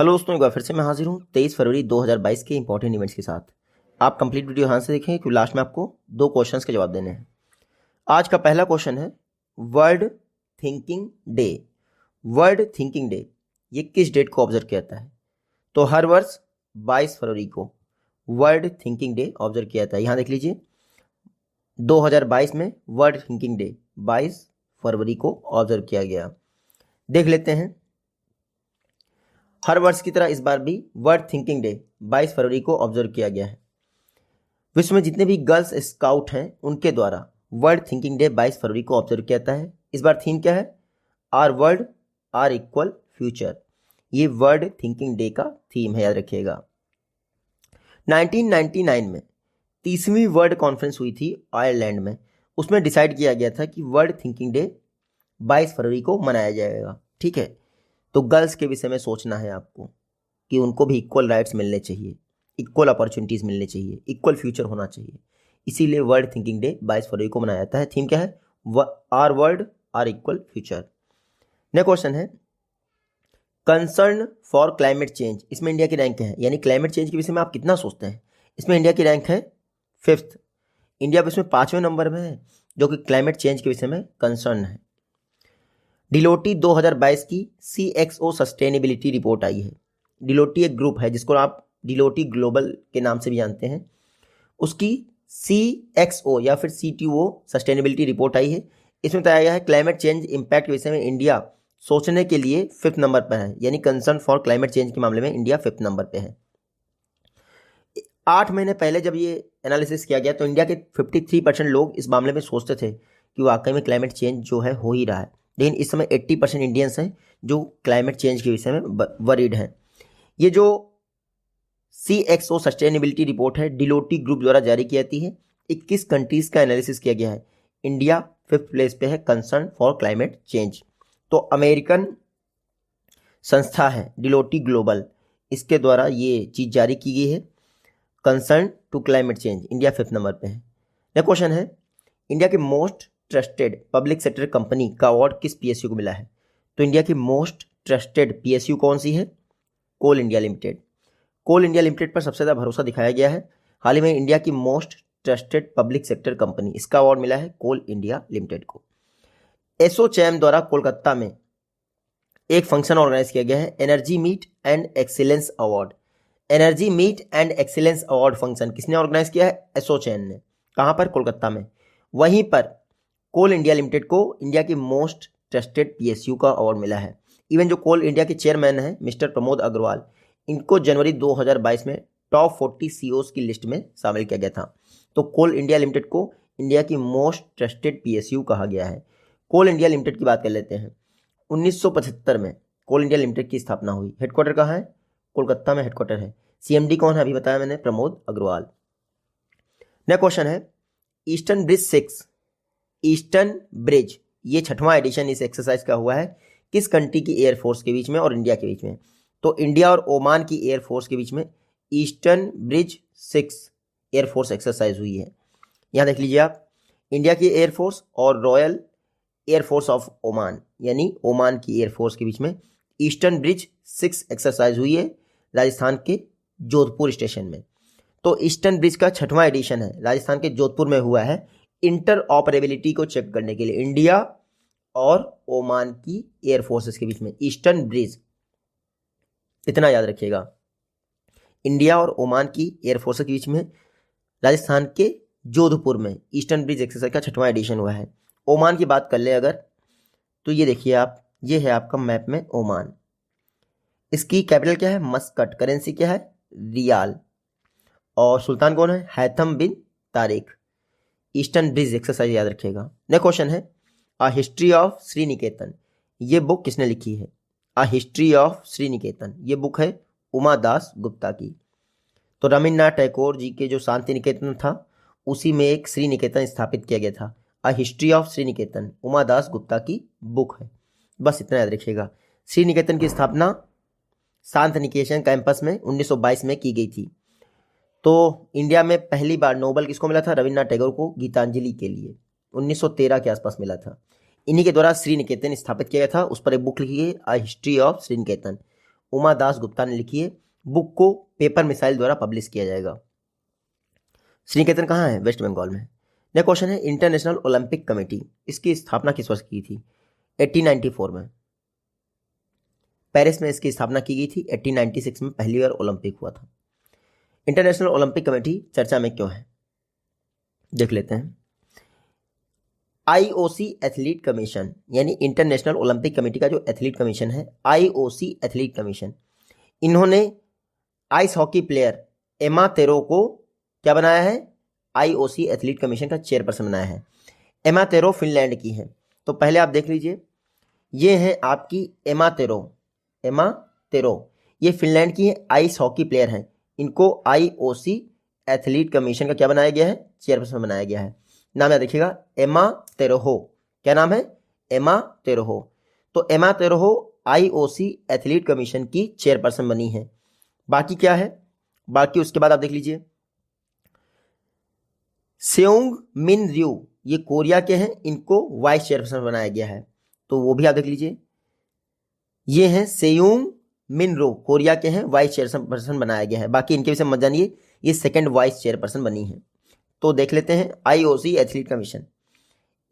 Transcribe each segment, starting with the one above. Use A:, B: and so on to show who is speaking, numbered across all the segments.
A: Hello दोस्तों, एक बार फिर से मैं हाजिर हूँ 23 फरवरी 2022 के इंपॉर्टेंट इवेंट्स के साथ। आप कंप्लीट वीडियो यहाँ से देखें क्योंकि लास्ट में आपको 2 क्वेश्चंस के जवाब देने हैं। आज का पहला क्वेश्चन है world thinking day. World thinking day ये किस डेट को ऑब्जर्व किया जाता है? तो हर वर्ष 22 फरवरी को वर्ल्ड थिंकिंग डे ऑब्जर्व किया जाता है। यहाँ देख लीजिए 2022 में वर्ल्ड थिंकिंग डे 22 फरवरी को ऑब्जर्व किया गया। देख लेते हैं। हर वर्ष की तरह इस बार भी वर्ल्ड थिंकिंग डे 22 फरवरी को ऑब्जर्व किया गया है। विश्व में जितने भी गर्ल्स स्काउट हैं उनके द्वारा वर्ल्ड थिंकिंग डे 22 फरवरी को ऑब्जर्व किया जाता है। इस बार थीम क्या है? Our world our equal future. ये वर्ल्ड थिंकिंग डे का थीम है, याद रखिएगा। 1999 में 30वीं वर्ल्ड कॉन्फ्रेंस हुई थी आयरलैंड में। उसमें डिसाइड किया गया था कि वर्ल्ड थिंकिंग डे 22 फरवरी को मनाया जाएगा। ठीक है, तो गर्ल्स के विषय में सोचना है आपको कि उनको भी इक्वल राइट्स मिलने चाहिए, इक्वल अपॉर्चुनिटीज़ मिलने चाहिए, इक्वल फ्यूचर होना चाहिए। इसीलिए वर्ल्ड थिंकिंग डे 22 फरवरी को मनाया जाता है। थीम क्या है? Our world our equal future. Next question है कंसर्न फॉर क्लाइमेट चेंज। इसमें इंडिया की रैंक है, यानी क्लाइमेट चेंज के विषय में आप कितना सोचते हैं। इसमें इंडिया की रैंक है 5th। इंडिया इसमें 5वें नंबर में है, जो कि क्लाइमेट चेंज के विषय में कंसर्न है। डिलोटी 2022 की CXO सस्टेनेबिलिटी रिपोर्ट आई है। डिलोटी एक ग्रुप है जिसको आप डिलोटी ग्लोबल के नाम से भी जानते हैं। उसकी CXO या फिर CTO सस्टेनेबिलिटी रिपोर्ट आई है। इसमें बताया गया है क्लाइमेट चेंज इम्पैक्ट के विषय में इंडिया सोचने के लिए 5th नंबर पर है, यानी कंसर्न फॉर क्लाइमेट चेंज के मामले में इंडिया 5th नंबर पर है। 8 महीने पहले जब ये एनालिसिस किया गया तो इंडिया के 53% लोग इस मामले में सोचते थे कि वाकई में क्लाइमेट चेंज जो है हो ही रहा है, लेकिन इस समय 80% इंडियंस हैं जो क्लाइमेट चेंज के विषय में वरीड हैं। ये जो CXO सस्टेनेबिलिटी रिपोर्ट है डिलोटी ग्रुप द्वारा जारी की जाती है। 21 कंट्रीज का एनालिसिस किया गया है। इंडिया 5th प्लेस पे है कंसर्न फॉर क्लाइमेट चेंज। तो अमेरिकन संस्था है डिलोटी ग्लोबल, इसके द्वारा ये चीज़ जारी की गई है। Concern to climate change, India 5th number पे है। नेक्स्ट क्वेश्चन है इंडिया के most trusted public sector company का अवार्ड किस PSU को मिला है? तो इंडिया की मोस्ट ट्रस्टेड PSU कौन सी है? कोल इंडिया लिमिटेड। कोल इंडिया लिमिटेड पर सबसे ज़्यादा भरोसा दिखाया गया है। हाल ही में इंडिया की most trusted public sector company, इसका अवार्ड मिला है कोल इंडिया लिमिटेड को। एसोचैम द्वारा कोलकाता में एक फंक्शन ऑर्गेनाइज किया गया है, energy meet and excellence award. Energy meet and excellence award function किसने ऑर्गेनाइज किया है? एसोचैम ने। कहाँ पर? कोलकाता में। वहीं पर कोल इंडिया लिमिटेड को इंडिया की मोस्ट ट्रस्टेड PSU का अवार्ड मिला है। इवन जो कोल इंडिया के चेयरमैन हैं मिस्टर प्रमोद अग्रवाल, इनको जनवरी 2022 में टॉप 40 CEOs की लिस्ट में शामिल किया गया था। तो कोल इंडिया लिमिटेड को इंडिया की मोस्ट ट्रस्टेड PSU कहा गया है। कोल इंडिया लिमिटेड की बात कर लेते हैं। 1975 में कोल इंडिया लिमिटेड की स्थापना हुई। हेडक्वार्टर कहाँ है? कोलकाता में हेडक्वार्टर है। CMD कौन है? अभी बताया मैंने, प्रमोद अग्रवाल। नेक्स्ट क्वेश्चन है ईस्टर्न ब्रिज 6, ईस्टर्न ब्रिज, ये 6वां एडिशन इस एक्सरसाइज का हुआ है। किस कंट्री की एयरफोर्स के बीच में और इंडिया के बीच में? तो इंडिया और ओमान की एयरफोर्स के बीच में ईस्टर्न ब्रिज 6 एयरफोर्स एक्सरसाइज हुई है। यहाँ देख लीजिए आप, इंडिया की एयरफोर्स और रॉयल एयरफोर्स ऑफ ओमान यानी ओमान की एयरफोर्स के बीच में ईस्टर्न ब्रिज 6 एक्सरसाइज हुई है राजस्थान के जोधपुर स्टेशन में। तो ईस्टर्न ब्रिज का 6वां एडिशन है, राजस्थान के जोधपुर में हुआ है। इंटर ऑपरेबिलिटी को चेक करने के लिए इंडिया और ओमान की एयरफोर्सेस के बीच में ईस्टर्न ब्रिज, इतना याद रखिएगा, इंडिया और ओमान की एयरफोर्सेस के बीच में राजस्थान के जोधपुर में ईस्टर्न ब्रिज एक्सरसाइज का 6वां एडिशन हुआ है। ओमान की बात कर ले अगर, तो ये देखिए आप, ये है आपका मैप में ओमान। इसकी कैपिटल क्या है? मस्कट। करेंसी क्या है? रियाल। और सुल्तान कौन है? हैथम बिन तारिक। ईस्टर्न ब्रिज एक्सरसाइज याद रखिएगा। नेक्स्ट क्वेश्चन है अ हिस्ट्री ऑफ श्रीनिकेतन, ये बुक किसने लिखी है? अ हिस्ट्री ऑफ श्रीनिकेतन, ये बुक है उमा दास गुप्ता की। तो रविन्द्रनाथ टैगोर जी के जो शांति निकेतन था उसी में एक श्री निकेतन स्थापित किया गया था। अ हिस्ट्री ऑफ श्री निकेतन उमा दास गुप्ता की बुक है। बस इतना याद रखिएगा। श्री निकेतन की स्थापना शांत निकेतन कैंपस में 1922 में की गई थी। तो इंडिया में पहली बार नोबेल किसको मिला था? रविन्द्रनाथ टैगोर को गीतांजलि के लिए 1913 के आसपास मिला था। इन्हीं के द्वारा श्री निकेतन स्थापित किया गया था। उस पर एक बुक लिखी है अ हिस्ट्री ऑफ श्री निकेतन, उमा दास गुप्ता ने लिखी है। बुक को पेपर मिसाइल द्वारा पब्लिश किया जाएगा। श्रीनिकेतन कहाँ है? वेस्ट बंगाल में। नेक्स्ट क्वेश्चन है इंटरनेशनल ओलंपिक कमेटी, इसकी स्थापना किस वर्ष की थी? 1894 में। पेरिस में इसकी स्थापना की गई थी। 1896 में पहली बार ओलंपिक हुआ था। इंटरनेशनल ओलंपिक कमेटी चर्चा में क्यों है, देख लेते हैं। आईओसी एथलीट कमीशन, यानी इंटरनेशनल ओलंपिक कमेटी का जो एथलीट कमीशन है, आईओसी एथलीट कमीशन, इन्होंने आइस हॉकी प्लेयर एमा तेरो को क्या बनाया है? आईओसी एथलीट कमीशन का चेयरपर्सन बनाया है। एमा तेरो फिनलैंड की है। तो पहले आप देख लीजिए, ये है आपकी एमा तेरो, ये फिनलैंड की है, आइस हॉकी प्लेयर हैं। इनको आईओसी एथलीट कमीशन का क्या बनाया गया है? चेयरपर्सन बनाया गया है। नाम याद रखिएगा, एमा तेरोहो। क्या नाम है? एमा तेरोहो। तो एमा तेरोहो आईओसी एथलीट कमीशन की चेयरपर्सन बनी है। बाकी क्या है? बाकी उसके बाद आप देख लीजिए, सेउंग मिन रयू, ये कोरिया के हैं, इनको वाइस चेयरपर्सन बनाया गया है। तो वो भी आप देख लीजिए, ये हैं सेयुंग मिन रो, कोरिया के हैं, वाइस चेयरपर्सन बनाया गया है। बाकी इनके विषय मत जानिए, ये सेकंड वाइस चेयरपर्सन बनी है। तो देख लेते हैं आईओसी एथलीट कमीशन,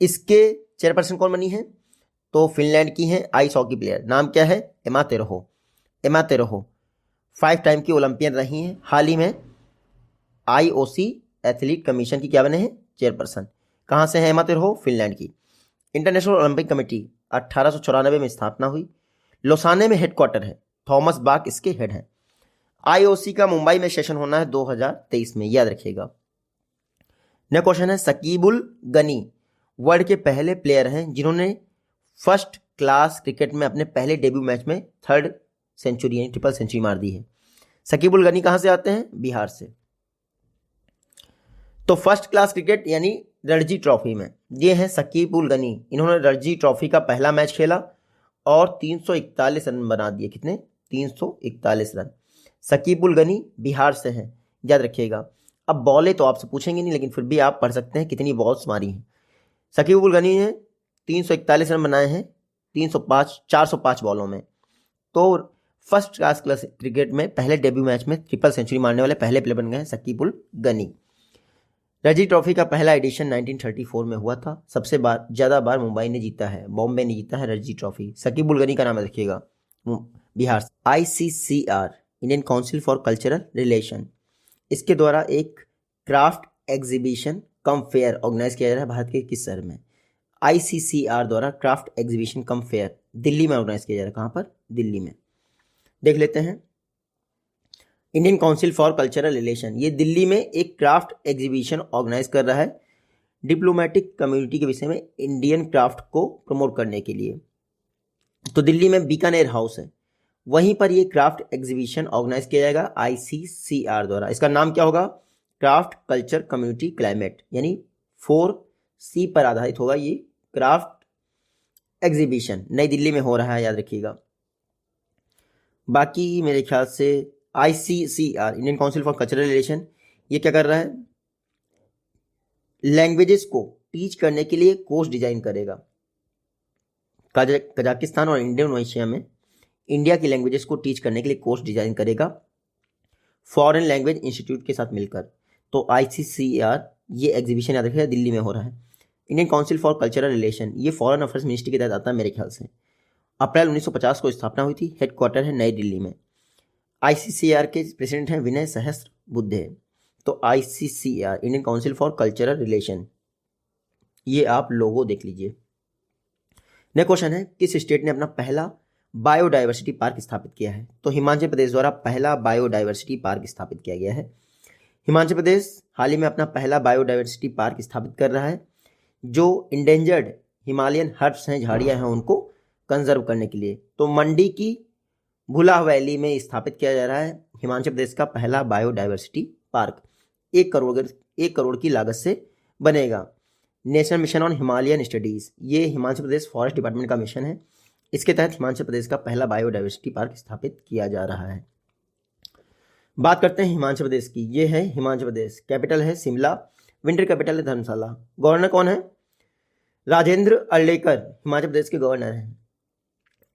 A: इसके चेयरपर्सन कौन बनी है? तो फिनलैंड की है आइस हॉकी प्लेयर, नाम क्या है? एमा तेरोहो 5 टाइम की ओलंपियन रही हैं। हाल ही में आईओसी एथलीट कमीशन की क्या बने हैं? चेयरपर्सन। कहाँ से है एमा तेरोहो? फिनलैंड की। इंटरनेशनल ओलंपिक कमेटी 1894 में स्थापना हुई। लोसाने में हेडक्वार्टर है, थॉमस बाक इसके हेड हैं। आईओसी का मुंबई में सेशन होना है 2023 में, याद रखिएगा। नेक्स्ट क्वेश्चन है शकीबुल गनी वर्ल्ड के पहले प्लेयर हैं जिन्होंने फर्स्ट क्लास क्रिकेट में अपने पहले डेब्यू मैच में 3rd सेंचुरी यानी ट्रिपल सेंचुरी मार दी है। शकीबुल गनी कहां से आते हैं? बिहार से। तो फर्स्ट क्लास क्रिकेट यानी रणजी ट्रॉफी में ये हैं शकीबुल गनी, इन्होंने रणजी ट्रॉफी का पहला मैच खेला और 341 रन बना दिए। कितने? 341 रन। शकीबुल गनी बिहार से हैं, याद रखिएगा। अब बॉलें तो आपसे पूछेंगे नहीं, लेकिन फिर भी आप पढ़ सकते हैं कितनी बॉल्स मारी हैं। शकीबुल गनी ने 341 रन बनाए हैं 405 बॉलों में। तो फर्स्ट क्लास क्रिकेट में पहले डेब्यू मैच में ट्रिपल सेंचुरी मारने वाले पहले प्लेयर बन गए हैं शकीबुल गनी। रणजी ट्रॉफी का पहला एडिशन 1934 में हुआ था। सबसे ज़्यादा बार मुंबई ने जीता है, बॉम्बे ने जीता है रणजी ट्रॉफी। शकीबुल गनी का नाम रखिएगा, Bihar. ICCR Indian council for cultural relation, इसके द्वारा एक craft exhibition cum fair organise किया जा रहा है भारत के किस शहर में? ICCR द्वारा craft exhibition cum fair Delhi में ऑर्गेनाइज किया जा रहा है। कहाँ पर? दिल्ली में। देख लेते हैं Indian council for cultural relation, ये दिल्ली में एक क्राफ्ट एग्जीबिशन ऑर्गेनाइज कर रहा है डिप्लोमेटिक कम्युनिटी के विषय में, इंडियन क्राफ्ट को प्रमोट करने के लिए। तो दिल्ली में बीकानेर हाउस है, वहीं पर ये क्राफ्ट एग्जीबिशन ऑर्गेनाइज किया जाएगा ICCR द्वारा। इसका नाम क्या होगा? क्राफ्ट कल्चर कम्युनिटी क्लाइमेट, यानी 4C पर आधारित होगा ये क्राफ्ट एग्जीबिशन। नई दिल्ली में हो रहा है, याद रखिएगा। बाकी मेरे ख्याल से ICCR Indian council for cultural relation ये क्या कर रहा है? लैंग्वेजेस को टीच करने के लिए कोर्स डिजाइन करेगा। कजाकिस्तान और इंडोनेशिया में इंडिया की लैंग्वेजेस को टीच करने के लिए कोर्स डिजाइन करेगा फॉरेन लैंग्वेज इंस्टीट्यूट के साथ मिलकर। तो ICCR ये एग्जीबिशन याद रखिएगा दिल्ली में हो रहा है। Indian council for cultural relation ये फॉरेन अफेयर्स मिनिस्ट्री के तहत आता है मेरे ख्याल से। अप्रैल 1950 को स्थापना हुई थी, हेडक्वार्टर है नई दिल्ली में। ICCR के प्रेसिडेंट हैं विनय सहस्त्र बुद्धे। तो ICCR Indian council for cultural relation, ये आप लोगो देख लीजिए। नेक्स्ट क्वेश्चन है किस स्टेट ने अपना पहला बायोडाइवर्सिटी पार्क स्थापित किया है? तो हिमाचल प्रदेश द्वारा पहला बायोडाइवर्सिटी पार्क स्थापित किया गया है। हिमाचल प्रदेश हाल ही में अपना पहला बायोडाइवर्सिटी पार्क स्थापित कर रहा है, जो इंडेंजर्ड हिमालयन हर्ब्स हैं, झाड़ियाँ हैं, उनको कंजर्व करने के लिए। तो मंडी की भुलाह वैली में स्थापित किया जा रहा है हिमाचल प्रदेश का पहला बायोडाइवर्सिटी पार्क। 1 करोड़ की लागत से बनेगा। National mission on Himalayan studies, ये हिमाचल प्रदेश फॉरेस्ट डिपार्टमेंट का मिशन है, इसके तहत हिमाचल प्रदेश का पहला बायोडाइवर्सिटी पार्क स्थापित किया जा रहा है। बात करते हैं हिमाचल प्रदेश की, ये है हिमाचल प्रदेश, कैपिटल है शिमला, विंटर कैपिटल है धर्मशाला। गवर्नर कौन है? राजेंद्र अर्लेकर हिमाचल प्रदेश के गवर्नर हैं।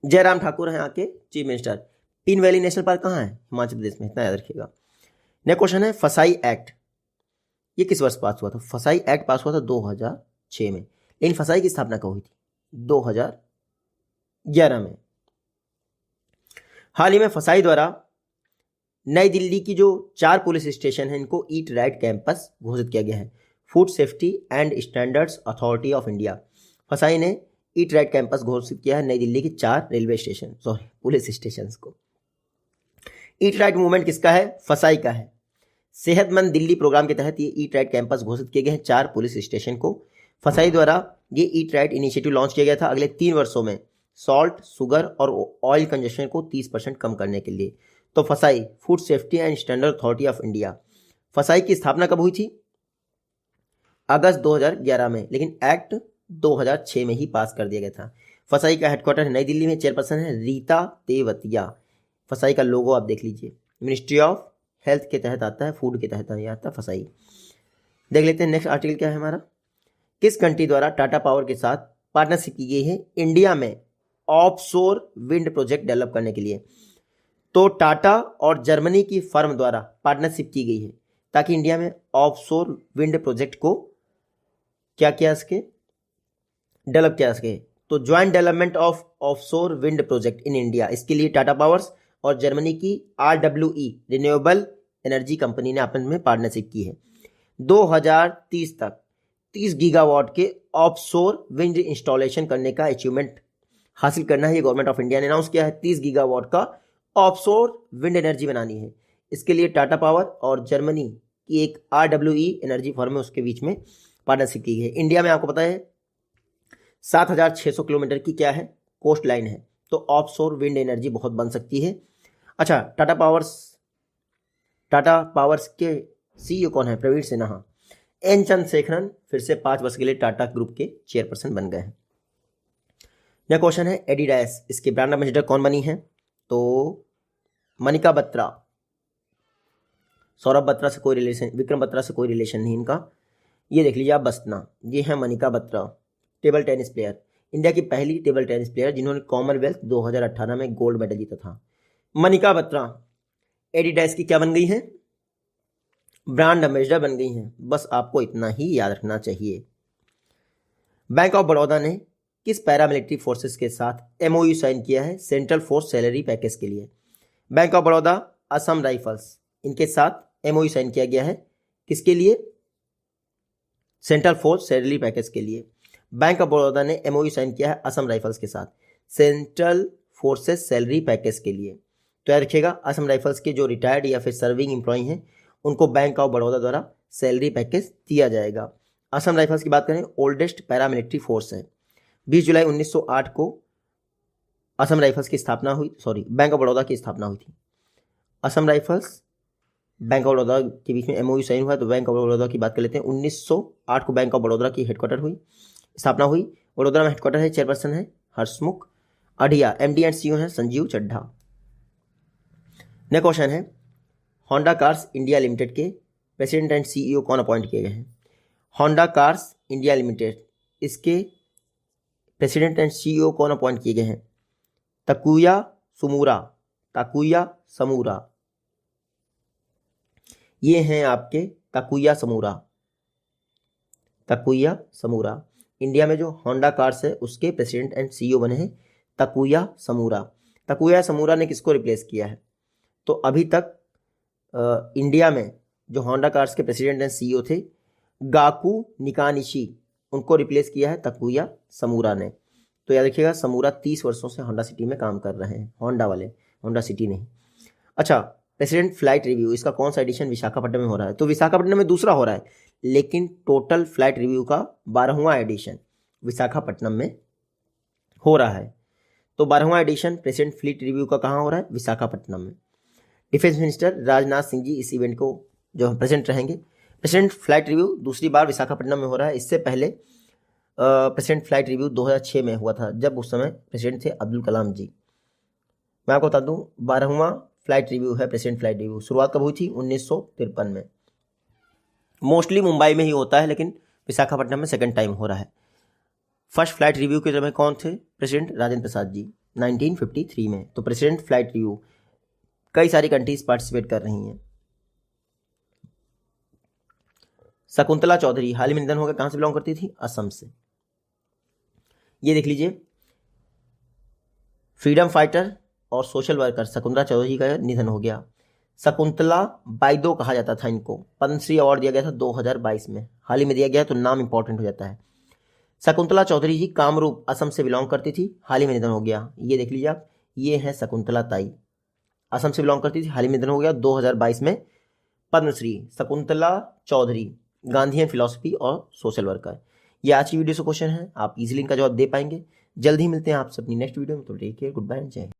A: जयराम ठाकुर हैं यहाँ के chief minister. Tin valley national park कहाँ है? हिमाचल प्रदेश में, इतना याद रखिएगा। नेक्स्ट क्वेश्चन है फसाई एक्ट, ये किस वर्ष पास हुआ था? फसाई एक्ट पास हुआ था 2006 में, लेकिन फसाई की स्थापना कब हुई थी? 2011 में। हाल ही में फसाई द्वारा नई दिल्ली की जो 4 पुलिस स्टेशन हैं इनको ईट राइट कैंपस घोषित किया गया है। Food safety and standards authority of India, फसाई ने ईट राइट कैंपस घोषित किया है नई दिल्ली की 4 railway station, sorry police station को। ईट राइट मूवमेंट किसका है? फसाई का है। सेहतमंद दिल्ली प्रोग्राम के तहत ये ईट राइट कैंपस घोषित किए गए हैं 4 पुलिस स्टेशन को। फसाई द्वारा ये ईट राइट इनिशिएटिव लॉन्च किया गया था अगले 3 वर्षों में सॉल्ट, शुगर और ऑयल कंजप्शन को 30% कम करने के लिए। तो फसाई food safety and standard authority of India, फसाई की स्थापना कब हुई थी? अगस्त 2011 में, लेकिन एक्ट 2006 में ही पास कर दिया गया था। फसाई का हेडक्वार्टर नई दिल्ली में, चेयरपर्सन है रीता तेवतिया। फसाई का लोगो आप देख लीजिए, मिनिस्ट्री ऑफ हेल्थ के तहत आता है, फूड के तहत आता है फसाई। देख लेते हैं नेक्स्ट आर्टिकल क्या है हमारा। किस कंट्री द्वारा टाटा पावर के साथ पार्टनरशिप की गई है इंडिया में ऑफशोर विंड प्रोजेक्ट डेवलप करने के लिए? तो टाटा और जर्मनी की फर्म द्वारा पार्टनरशिप की गई है ताकि इंडिया में ऑफशोर विंड प्रोजेक्ट को क्या किया सके, डेवलप किया सके। तो joint development of offshore wind project in India, इसके लिए टाटा पावर्स और जर्मनी की RWE रिन्यूएबल एनर्जी कंपनी ने आपस में पार्टनरशिप की है। 2030 तक 30 गीगावाट के ऑफशोर विंड इंस्टॉलेशन करने का अचीवमेंट हासिल करना है, ये गवर्नमेंट ऑफ इंडिया ने अनाउंस किया है। 30 गीगावाट का ऑफशोर विंड एनर्जी बनानी है, इसके लिए टाटा पावर और जर्मनी की एक RWE एनर्जी फर्म है उसके बीच में पार्टनरशिप की गई है। इंडिया में आपको पता है 7600 किलोमीटर की क्या है, कोस्ट लाइन है, तो ऑफशोर विंड एनर्जी बहुत बन सकती है। अच्छा, टाटा पावर्स के CEO कौन है? प्रवीण सिन्हा। एन चंद्रशेखरन फिर से 5 वर्ष के लिए टाटा ग्रुप के चेयरपर्सन बन गए हैं। यह क्वेश्चन है एडिडास, इसके ब्रांड एम्बेसडर कौन बनी है? तो मनिका बत्रा। सौरभ बत्रा से कोई रिलेशन, विक्रम बत्रा से कोई रिलेशन नहीं इनका। ये देख लीजिए आप बसना, ये है Manika Batra, table tennis player, India की पहली टेबल टेनिस प्लेयर जिन्होंने कॉमनवेल्थ 2018 में गोल्ड मेडल जीता था। मनिका बत्रा एडिडास की क्या बन गई है? ब्रांड एम्बेसडर बन गई हैं। बस आपको इतना ही याद रखना चाहिए। बैंक ऑफ बड़ौदा ने किस पैरामिलिट्री फोर्सेस के साथ MOU साइन किया है सेंट्रल फोर्स सैलरी पैकेज के लिए? Bank of Baroda, Assam rifles, इनके साथ MOU साइन किया गया है किसके लिए? सेंट्रल फोर्स सैलरी पैकेज के लिए। बैंक ऑफ बड़ौदा ने MOU साइन किया है असम राइफल्स के साथ सेंट्रल फोर्सेस सैलरी पैकेज के लिए। तो याद रखिएगा, असम राइफल्स के जो रिटायर्ड या फिर सर्विंग एम्प्लॉय हैं उनको बैंक ऑफ बड़ौदा द्वारा सैलरी पैकेज दिया जाएगा। असम राइफल्स की बात करें, ओल्डेस्ट पैरामिलिट्री फोर्स है। 20 जुलाई 1908 को असम राइफल्स की स्थापना हुई, सॉरी बैंक ऑफ बड़ौदा की स्थापना हुई थी। Assam rifles bank of Baroda के बीच में MOU साइन हुआ, तो बैंक ऑफ बड़ौदा की बात कर लेते हैं। 1908 को बैंक ऑफ बड़ौदा की हेडक्वार्टर हुई, स्थापना हुई। वडोदरा में हेडक्वार्टर है, चेयरपर्सन है हर्षमुख अढ़िया, MD एंड CEO है संजीव चड्ढा। नेक्स्ट क्वेश्चन है होंडा कार्स इंडिया लिमिटेड के प्रेसिडेंट एंड CEO कौन अपॉइंट किए गए हैं? होंडा कार्स इंडिया लिमिटेड, इसके प्रेसिडेंट एंड CEO कौन अपॉइंट किए गए हैं? तकुया समूरा, ये हैं आपके तकुया समूरा। इंडिया में जो होंडा कार्स है उसके प्रेसिडेंट एंड CEO बने हैं तकुया समूरा ने किसको रिप्लेस किया है? तो अभी तक इंडिया में जो होंडा कार्स के प्रेसिडेंट एंड CEO थे गाकू निकानिशी, उनको रिप्लेस किया है तकुया समूरा ने। तो याद रखिएगा, समूरा 30 वर्षों से होंडा सिटी में काम कर रहे हैं, होंडा वाले, होंडा सिटी नहीं। अच्छा, प्रेसिडेंट फ्लाइट रिव्यू, इसका कौन सा एडिशन विशाखापट्टनम में हो रहा है? तो विशाखापट्टनम में दूसरा हो रहा है, लेकिन टोटल फ्लाइट रिव्यू का 12वां एडिशन विशाखापट्टनम में हो रहा है। तो 12वां एडिशन प्रेसिडेंट फ्लीट रिव्यू का कहाँ हो रहा है? विशाखापट्टनम में। डिफेंस मिनिस्टर राजनाथ सिंह जी इस इवेंट को जो प्रेजेंट रहेंगे। प्रेसिडेंट फ्लाइट रिव्यू दूसरी बार विशाखापट्टनम में हो रहा है। इससे पहले प्रेसिडेंट फ्लाइट रिव्यू 2006 में हुआ था, जब उस समय प्रेसिडेंट थे अब्दुल कलाम जी। मैं आपको बता दूं 12वां फ्लाइट रिव्यू है प्रेसिडेंट फ्लाइट रिव्यू। शुरुआत कब हुई थी? 1953 में। मोस्टली मुंबई में ही होता है, लेकिन विशाखापट्टनम में सेकंड टाइम हो रहा है। फर्स्ट फ्लाइट रिव्यू के समय कौन थे? प्रेसिडेंट राजेंद्र प्रसाद जी 1953 में। तो प्रेसिडेंट फ्लाइट रिव्यू कई सारी कंट्रीज पार्टिसिपेट कर रही हैं। शकुंतला चौधरी हाल ही में निधन हो गया, कहाँ से बिलोंग करती थी? असम से। ये देख लीजिए, फ्रीडम फाइटर और सोशल वर्कर शकुंतला चौधरी का निधन हो गया। शकुंतला बाइदो कहा जाता था इनको, पद्मश्री अवार्ड दिया गया था 2022 में, हाल ही में दिया गया तो नाम इंपॉर्टेंट हो जाता है। शकुंतला चौधरी जी कामरूप असम से बिलोंग करती थी, हाल ही में निधन हो गया। ये देख लीजिए आप, ये है शकुंतला ताई, असम से बिलोंग करती थी, हाल ही में निधन हो गया 2022 में। पद्मश्री शकुंतला चौधरी, गांधीयन फिलॉसफी और सोशल वर्कर। ये आज की वीडियो से क्वेश्चन है, आप इजीली इनका जवाब दे पाएंगे। जल्द ही मिलते हैं आपसे अपनी नेक्स्ट वीडियो में, तो टेक केयर, गुड बाय, जय हिंद।